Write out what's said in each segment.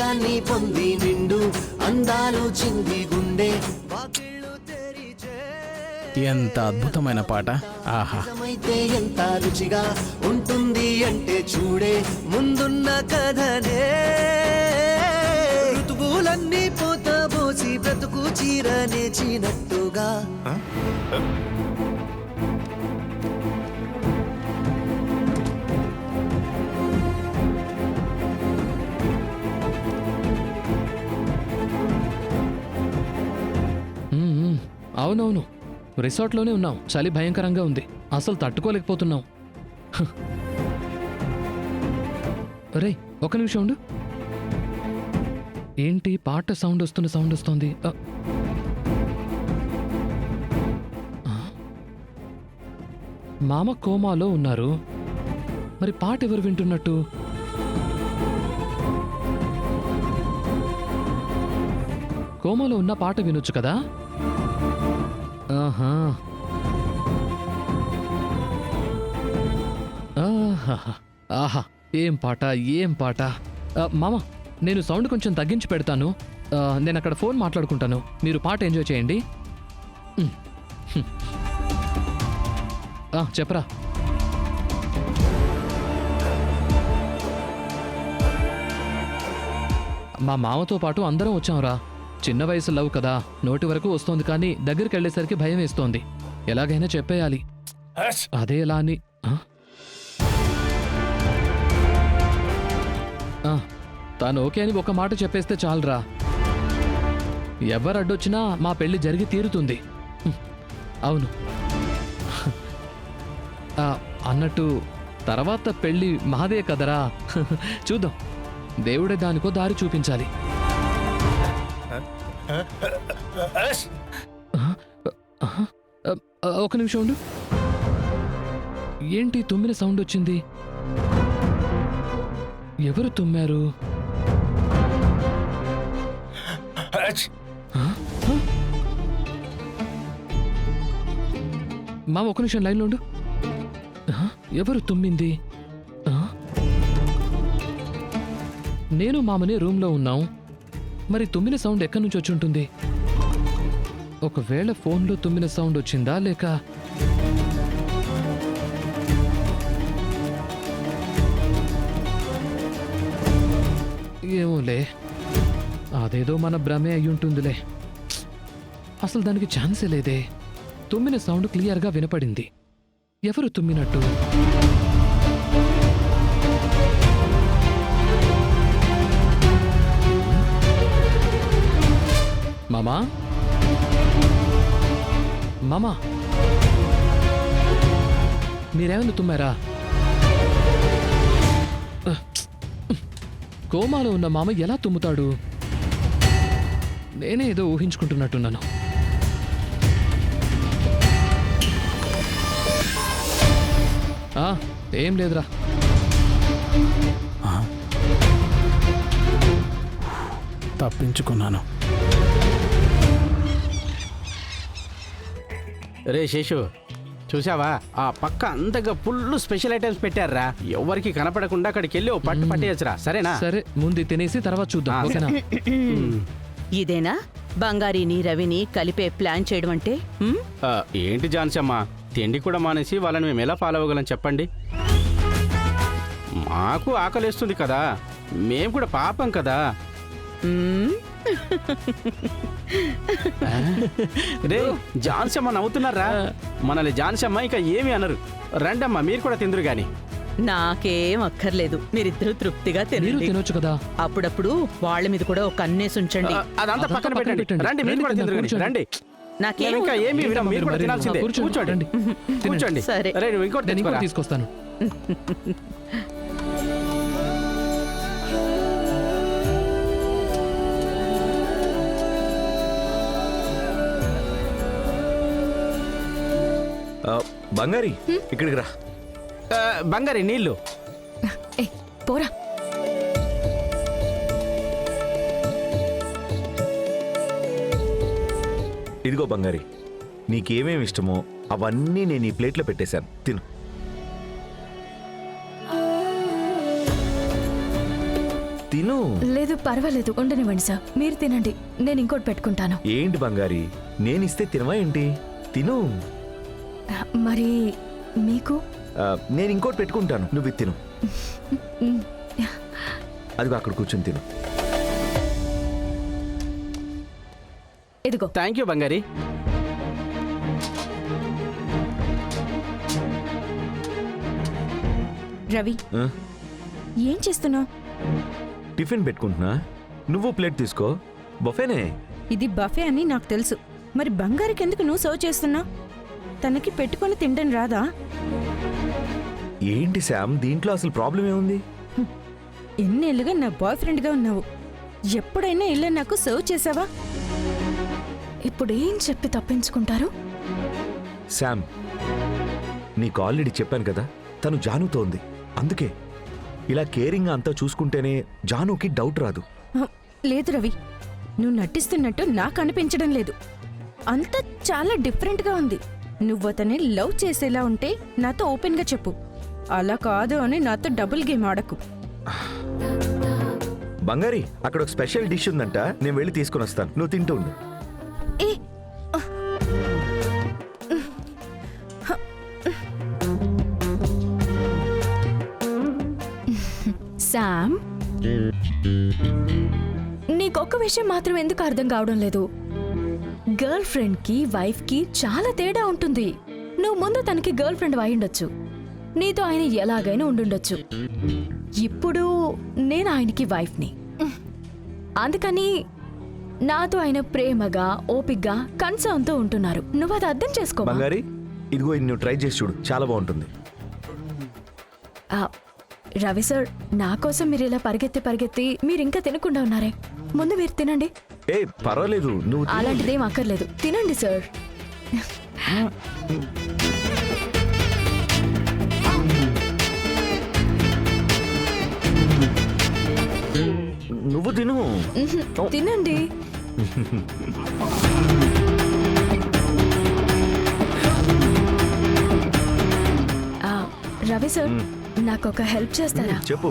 అందాన్ని పొంది నిండు అందాలు చింది గుండె ఎంత అద్భుతమైన పాట. ఆహా, నిజమైతే ఎంత రుచిగా ఉంటుంది అంటే చూడే ముందున్న కథనే. ఋతువులన్నీ పోత పోసి బ్రతుకు చీర నేచినట్టుగా. అవునవును, రిసార్ట్లోనే ఉన్నాం. చలి భయంకరంగా ఉంది, అసలు తట్టుకోలేకపోతున్నాం. రే, ఒక నిమిషం ఉండు. ఏంటి పాట సౌండ్ వస్తుంది. మామ కోమాలో ఉన్నారు, మరి పాట ఎవరు వింటున్నట్టు? కోమాలో ఉన్న పాట వినొచ్చు కదా. ఆహా, ఆహా, ఏం పాట. మామ, నేను సౌండ్ కొంచెం తగ్గించి పెడతాను. నేను అక్కడ ఫోన్ మాట్లాడుకుంటాను, మీరు పాట ఎంజాయ్ చేయండి. చెప్పరా. మా మామతో పాటు అందరం వచ్చాంరా. చిన్న వయసు లవ్ కదా, నోటి వరకు వస్తోంది కానీ దగ్గరికి వెళ్ళేసరికి భయం వేస్తోంది. ఎలాగైనా చెప్పేయాలి. అదే ఎలా అని తాను ఓకే అని ఒక మాట చెప్పేస్తే చాలరా. ఎవరు అడ్డొచ్చినా మా పెళ్లి జరిగి తీరుతుంది. అవును. అన్నట్టు తర్వాత పెళ్లి మాదే కదరా. చూద్దాం, దేవుడే దానికో దారి చూపించాలి. ఒక నిమిషం ఉండు. ఏంటి తుమ్మిన సౌండ్ వచ్చింది? ఎవరు తుమ్మారు? మా ఒక నిమిషం లైన్లో ఉండు. ఎవరు తుమ్మింది? నేను మామని రూమ్లో ఉన్నాం. మరి తుమ్మిన సౌండ్ ఎక్కడి నుంచి వచ్చి ఉంటుంది? ఒకవేళ ఫోన్లో తుమ్మిన సౌండ్ వచ్చిందా లేక ఏమోలే, అదేదో మన భ్రమే అయ్యుంటుందిలే. అసలు దానికి ఛాన్సే లేదే. తుమ్మిన సౌండ్ క్లియర్గా వినపడింది. ఎవరు తుమ్మినట్టు? మామా, మామా, మీరేమైనా తుమ్మారా? కోమాలో ఉన్న మామ ఎలా తుమ్ముతాడు? నేనే ఏదో ఊహించుకుంటున్నట్టున్నాను. ఏం లేదురా. తప్పించుకున్నాను. రే శేషు, చూసావా ఆ పక్క అంతగా ఫుల్ స్పెషల్ ఐటమ్స్ పెట్టారా? ఎవరికి కనపడకుండా అక్కడికి వెళ్ళి ఓ పట్టు పట్టేయచ్చురా. సరేనా? సరే, ముందు తినేసి తర్వాత చూద్దాం. ఓకేనా? ఇదేనా బంగారీని రవిని కలిపే ప్లాన్ చేయడం అంటే? ఏంటి జాన్సమ్మ, తిండి కూడా మానేసి వాళ్ళని మేము ఎలా ఫాలో అవ్వగలం చెప్పండి? మాకు ఆకలిస్తుంది కదా, మేము కూడా పాపం కదా. రే జాన్సమ్మ నవ్వుతున్నారా? మనల్ని జాన్సమ్మ ఇంకా ఏమి అనరు. రండమ్మా, మీరు కూడా తిందురు గాని. నాకేం అక్కర్లేదు, మీరిద్దరూ తృప్తిగా తినొచ్చు కదా. అప్పుడప్పుడు వాళ్ళ మీద కూడా ఒక కన్నేసి ఉంచండి. అదంతా పక్కన పెట్టండి. రండి, మీరు కూడా తిందురు గాని. రండి. నాకేం ఇంకా ఏమి మీరు కూడా తినాల్సిందే. కూర్చోండి, కూర్చోండి. సరే, నువ్వు ఇంకోటి తీసుకొస్తాను. బంగారి, ఇక్కడికి రా. బంగారి, నీళ్ళు. పోరా. ఇదిగో బంగారి, నీకేమేమి ఇష్టమో అవన్నీ నేను ఈ ప్లేట్లో పెట్టేశాను, తిను. తిను. లేదు పర్వాలేదు ఉండనివ్వండి సార్, మీరు తినండి, నేను ఇంకోటి పెట్టుకుంటాను. ఏంటి బంగారి, నేనిస్తే తినవా ఏంటి? తిను. మరి మీకు? నేను ఇంకోటి పెట్టుకుంటాను, నువ్వు ఇది తిను. అదిగో అక్కడ కూర్చొని తిను. ఇదిగో. థ్యాంక్ యూ బంగారి. రవి, ఆ? ఏం చేస్తున్నావు? టిఫిన్ పెట్టుకుంటున్నా, నువ్వు ప్లేట్ తీసుకో. బొఫేనే. ఇది బఫే అని నాకు తెలుసు. మరి బంగారుకి ఎందుకు నువ్వు సర్వ్ చేస్తున్నావు? తనకి పెట్టుకొని తినడం రాదా? ఏంటి శామ్, దీంట్లో అసలు ప్రాబ్లం ఏముంది? ఎన్నేళ్ళుగా నా బాయ్ ఫ్రెండ్గా ఉన్నావు, ఎప్పుడైనా ఇలా నాకు సర్వ్ చేసావా? ఇప్పుడు ఏం చెప్పి తప్పించుకుంటారు? శామ్, నీకు ఆల్రెడీ చెప్పాను కదా, తను జానుతో ఉంది. అందుకే ఇలా కేరింగ్ అంతా చూసుకుంటేనే జానుకి డౌట్ రాదు. లేదు రవి, నువ్వు నటిస్తున్నట్టు నాకు అనిపించడం లేదు. అంతా చాలా డిఫరెంట్గా ఉంది. నువ్వు అతన్ని లవ్ చేసేలా ఉంటే నాతో ఓపెన్గా చెప్పు. అలా కాదు అని నాతో డబుల్ గేమ్ ఆడకు. బంగారి, అక్కడ ఒక స్పెషల్ డిష్ ఉందంట, నేను వెళ్ళి తీసుకుని వస్తాను, నువ్వు తింటూ ఉండు. ఏ శామ్, నీకొక్క విషయం మాత్రం ఎందుకు అర్థం కావడం లేదు? గర్ల్ ఫ్రెండ్ కి వైఫ్ కి చాలా తేడా ఉంటుంది. నువ్వు ముందు తనకి గర్ల్ ఫ్రెండ్ అయ్యుండొచ్చు, నీతో ఆయన ఎలాగైనా ఉండుండొచ్చు. ఇప్పుడు నేను ఆయనకి వైఫ్ని, అందుకని నాతో ఆయన ప్రేమగా ఓపిగ్గా కన్సర్న్తో ఉంటున్నారు. నువ్వు అది అర్థం చేసుకో. బంగారి, ఇదిగో ఇది నువ్వు ట్రై చేసి చూడు, చాలా బాగుంటుంది. రవి సార్, నా కోసం మీరు ఇలా పరిగెత్తి మీరు ఇంకా తినకుండా ఉన్నారే. ముందు మీరు తినండి. ఏ పర్వాలేదు, నువ్వు తిను. అలాంటిదేం అక్కర్లేదు, తినండి సార్. నువ్వు తిను. తినండి. రవి సార్, నాకు ఒక హెల్ప్ చేస్తారా? చెప్పు.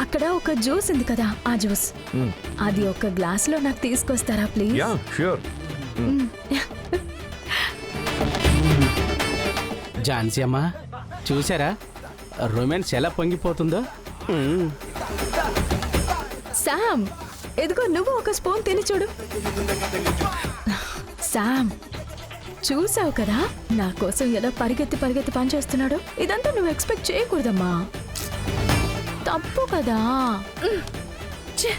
అక్కడ ఒక జ్యూస్ ఉంది కదా, ఆ జ్యూస్ అది ఒక గ్లాస్ లో నాకు తీసుకొస్తారా ప్లీజ్? Yeah sure. ఝాన్సీ అమ్మా, చూసారా రొమాన్స్ ఎలా పొంగిపోతుందో? శామ్, ఎదుగో నువ్వు ఒక స్పూన్ తిని చూడు. శామ్, చూసావు కదా నా కోసం ఎలా పరిగెత్తి పనిచేస్తున్నాడు? ఇదంతా నువ్వు ఎక్స్పెక్ట్ చేయకూడదమ్మా, తప్పు కదా. ఛే.